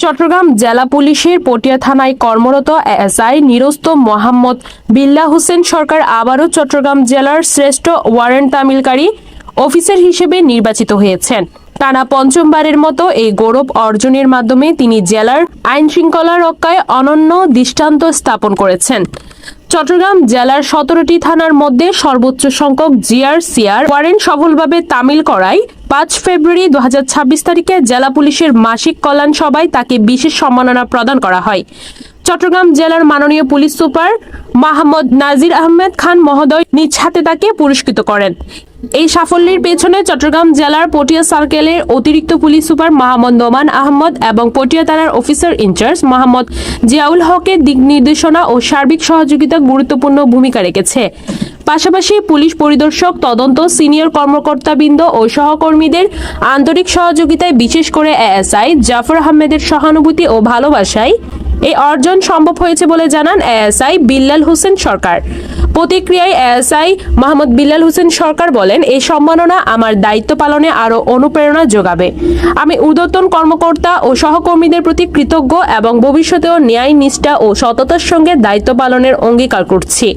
চট্টগ্রাম জেলা পুলিশের পটিয়া থানায় কর্মরত এএসআই নিরস্ত মোহাম্মদ বিল্লাহ হোসেন সরকার আবারও চট্টগ্রাম জেলার শ্রেষ্ঠ ওয়ারেন্ট তামিলকারী অফিসার হিসেবে নির্বাচিত হয়েছেন। টানা পঞ্চমবারের মতো এই গৌরব অর্জনের মাধ্যমে তিনি জেলার আইন শৃঙ্খলা রক্ষায় অনন্য দৃষ্টান্ত স্থাপন করেছেন। চট্টগ্রাম জেলার 17টি থানার মধ্যে সর্বোচ্চ সংখ্যক জিআরসিআর ওয়ারেন্ট সফলভাবে তামিল করায় 5 ফেব্রুয়ারি 2026 তারিখে জেলা পুলিশের মাসিক কল্যাণ সভায় তাকে বিশেষ সম্মাননা প্রদান করা হয়। চট্টগ্রাম জেলার মাননীয় পুলিশ সুপার মোহাম্মদ নাজির আহমেদ খান মহোদয় নিজ হাতে তাকে পুরস্কৃত করেন। এই সাফল্যের পেছনে চট্টগ্রাম জেলার পটিয়া সার্কেলের অতিরিক্ত পুলিশ সুপার মোহাম্মদ নোমান আহমদ এবং পটিয়া থানার অফিসার ইনচার্জ মোহাম্মদ জিয়াউল হকের দিক নির্দেশনা ও সার্বিক সহযোগিতা গুরুত্বপূর্ণ ভূমিকা রেখেছে। পাশাপাশি পুলিশ পরিদর্শক, তদন্ত, সিনিয়র কর্মকর্তাবৃন্দ ও সহকর্মীদের আন্তরিক সহযোগিতায়, বিশেষ করে এএসআই জাফর আহমেদের সহানুভূতি ও ভালোবাসায় এই অর্জন সম্ভব হয়েছে বলে জানান এএসআই বিল্লাল হোসেন সরকার। প্রতিক্রিয়ায় এএসআই মোহাম্মদ বিল্লাল হোসেন সরকার বলেন, এই সম্মাননা আমার দায়িত্ব পালনে আরও অনুপ্রেরণা যোগাবে। আমি ঊর্ধ্বতন কর্মকর্তা ও সহকর্মীদের প্রতি কৃতজ্ঞ এবং ভবিষ্যতেও ন্যায়, নিষ্ঠা ও সততার সঙ্গে দায়িত্ব পালনের অঙ্গীকার করছি।